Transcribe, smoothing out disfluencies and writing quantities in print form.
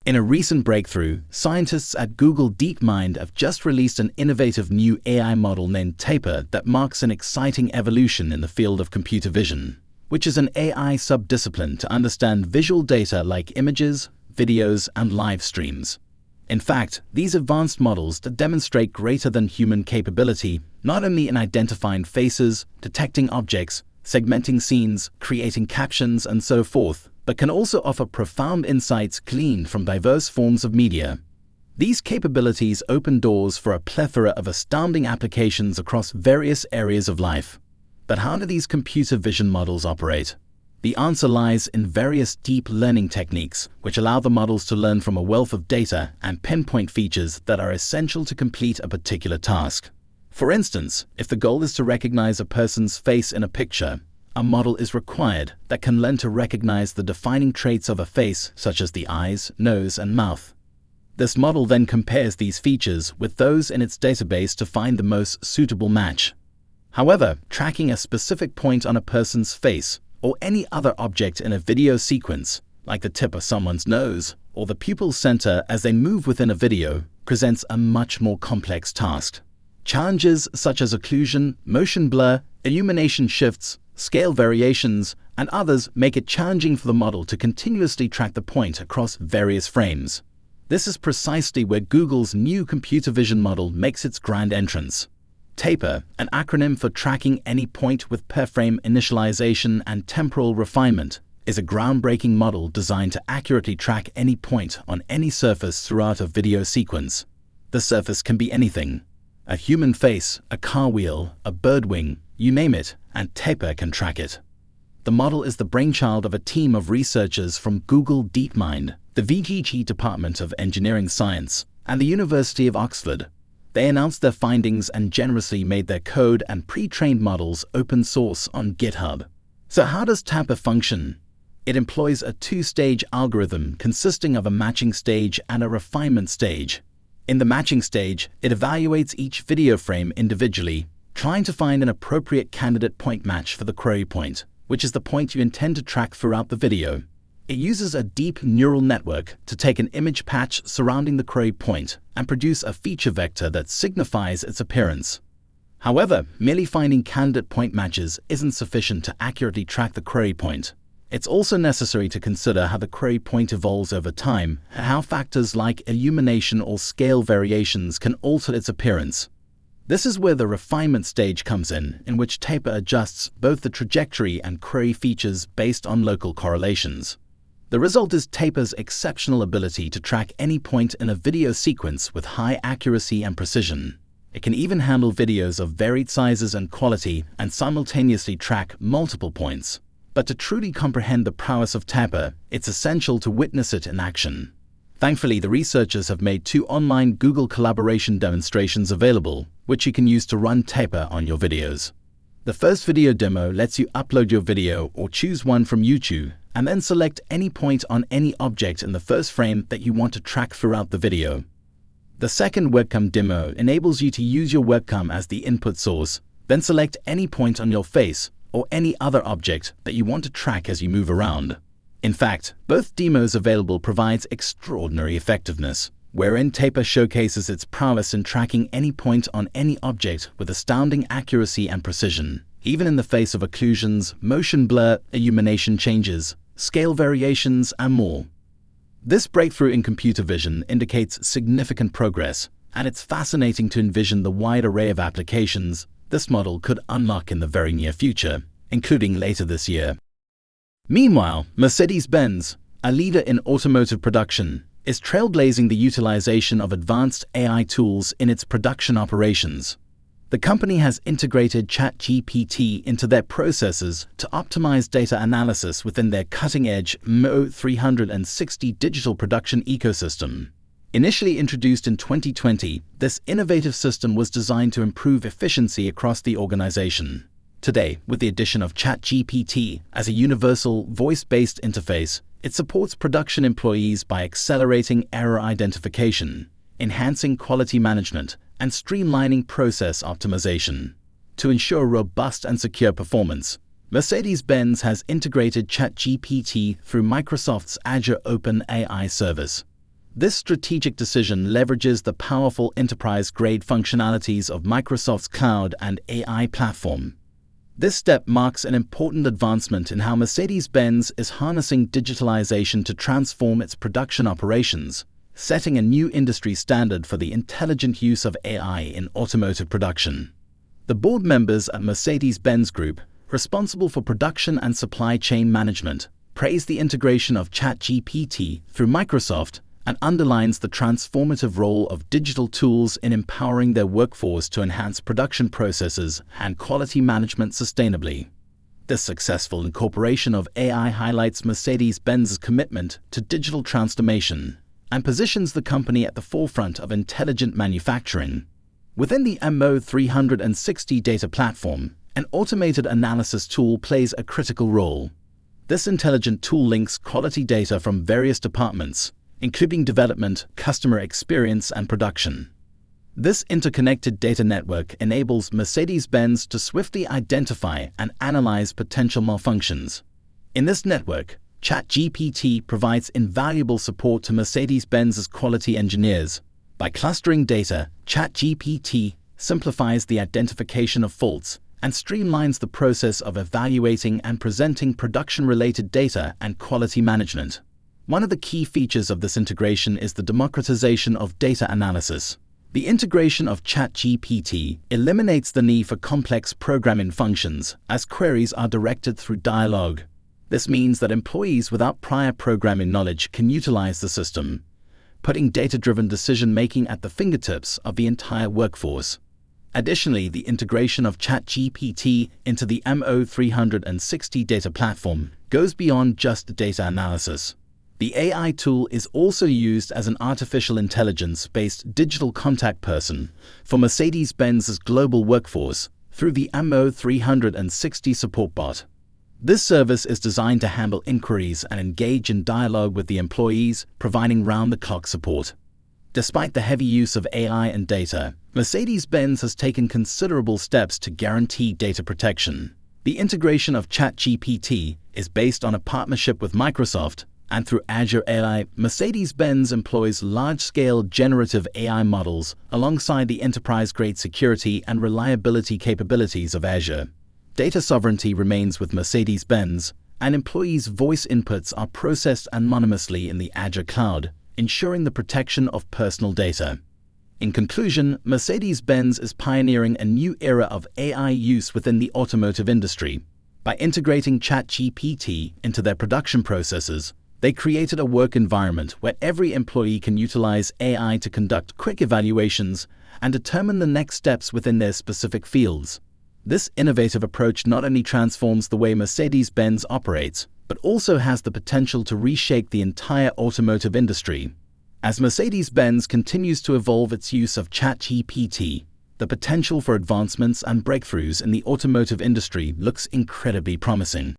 In a recent breakthrough, scientists at Google Deepmind have just released an innovative new AI model named Tapir that marks an exciting evolution in the field of computer vision, which is an AI subdiscipline to understand visual data like images, videos, and live streams. In fact, these advanced models demonstrate greater than human capability, not only in identifying faces, detecting objects, segmenting scenes, creating captions, and so forth, but can also offer profound insights gleaned from diverse forms of media. These capabilities open doors for a plethora of astounding applications across various areas of life. But how do these computer vision models operate? The answer lies in various deep learning techniques, which allow the models to learn from a wealth of data and pinpoint features that are essential to complete a particular task. For instance, if the goal is to recognize a person's face in a picture, a model is required that can learn to recognize the defining traits of a face, such as the eyes, nose, and mouth. This model then compares these features with those in its database to find the most suitable match. However, tracking a specific point on a person's face or any other object in a video sequence, like the tip of someone's nose or the pupil center as they move within a video, presents a much more complex task. Challenges such as occlusion, motion blur, illumination shifts, scale variations, and others make it challenging for the model to continuously track the point across various frames. This is precisely where Google's new computer vision model makes its grand entrance. Tapir, an acronym for Tracking Any Point with Per-Frame Initialization and Temporal Refinement, is a groundbreaking model designed to accurately track any point on any surface throughout a video sequence. The surface can be anything: a human face, a car wheel, a bird wing, you name it, and Tapir can track it. The model is the brainchild of a team of researchers from Google Deepmind, the VGG Department of Engineering Science, and the University of Oxford. They announced their findings and generously made their code and pre-trained models open source on GitHub. So how does Tapir function? It employs a two-stage algorithm consisting of a matching stage and a refinement stage. In the matching stage, it evaluates each video frame individually, trying to find an appropriate candidate point match for the query point, which is the point you intend to track throughout the video. It uses a deep neural network to take an image patch surrounding the query point and produce a feature vector that signifies its appearance. However, merely finding candidate point matches isn't sufficient to accurately track the query point. It's also necessary to consider how the query point evolves over time, and how factors like illumination or scale variations can alter its appearance. This is where the refinement stage comes in which Tapir adjusts both the trajectory and query features based on local correlations. The result is Tapir's exceptional ability to track any point in a video sequence with high accuracy and precision. It can even handle videos of varied sizes and quality and simultaneously track multiple points. But to truly comprehend the prowess of Tapir, it's essential to witness it in action. Thankfully, the researchers have made 2 online Google collaboration demonstrations available, which you can use to run Tapir on your videos. The first video demo lets you upload your video or choose one from YouTube, and then select any point on any object in the first frame that you want to track throughout the video. The second webcam demo enables you to use your webcam as the input source, then select any point on your face or any other object that you want to track as you move around. In fact, both demos available provides extraordinary effectiveness, wherein Tapir showcases its prowess in tracking any point on any object with astounding accuracy and precision, even in the face of occlusions, motion blur, illumination changes, scale variations, and more. This breakthrough in computer vision indicates significant progress, and it's fascinating to envision the wide array of applications this model could unlock in the very near future, including later this year. Meanwhile, Mercedes-Benz, a leader in automotive production, is trailblazing the utilization of advanced AI tools in its production operations. The company has integrated ChatGPT into their processes to optimize data analysis within their cutting-edge MO 360 digital production ecosystem. Initially introduced in 2020, this innovative system was designed to improve efficiency across the organization. Today, with the addition of ChatGPT as a universal voice-based interface, it supports production employees by accelerating error identification, enhancing quality management, and streamlining process optimization. To ensure robust and secure performance, Mercedes-Benz has integrated ChatGPT through Microsoft's Azure OpenAI service. This strategic decision leverages the powerful enterprise-grade functionalities of Microsoft's cloud and AI platform. This step marks an important advancement in how Mercedes-Benz is harnessing digitalization to transform its production operations, setting a new industry standard for the intelligent use of AI in automotive production. The board members at Mercedes-Benz Group, responsible for production and supply chain management, praise the integration of ChatGPT through Microsoft and underlines the transformative role of digital tools in empowering their workforce to enhance production processes and quality management sustainably. This successful incorporation of AI highlights Mercedes-Benz's commitment to digital transformation and positions the company at the forefront of intelligent manufacturing. Within the MO360 data platform, an automated analysis tool plays a critical role. This intelligent tool links quality data from various departments, including development, customer experience, and production. This interconnected data network enables Mercedes-Benz to swiftly identify and analyze potential malfunctions. In this network, ChatGPT provides invaluable support to Mercedes-Benz's quality engineers. By clustering data, ChatGPT simplifies the identification of faults and streamlines the process of evaluating and presenting production-related data and quality management. One of the key features of this integration is the democratization of data analysis. The integration of ChatGPT eliminates the need for complex programming functions, as queries are directed through dialogue. This means that employees without prior programming knowledge can utilize the system, putting data-driven decision-making at the fingertips of the entire workforce. Additionally, the integration of ChatGPT into the MO360 data platform goes beyond just data analysis. The AI tool is also used as an artificial intelligence-based digital contact person for Mercedes-Benz's global workforce through the MO360 support bot. This service is designed to handle inquiries and engage in dialogue with the employees, providing round-the-clock support. Despite the heavy use of AI and data, Mercedes-Benz has taken considerable steps to guarantee data protection. The integration of ChatGPT is based on a partnership with Microsoft, and through Azure AI, Mercedes-Benz employs large-scale generative AI models alongside the enterprise-grade security and reliability capabilities of Azure. Data sovereignty remains with Mercedes-Benz, and employees' voice inputs are processed anonymously in the Azure cloud, ensuring the protection of personal data. In conclusion, Mercedes-Benz is pioneering a new era of AI use within the automotive industry. By integrating ChatGPT into their production processes, they created a work environment where every employee can utilize AI to conduct quick evaluations and determine the next steps within their specific fields. This innovative approach not only transforms the way Mercedes-Benz operates, but also has the potential to reshape the entire automotive industry. As Mercedes-Benz continues to evolve its use of ChatGPT, the potential for advancements and breakthroughs in the automotive industry looks incredibly promising.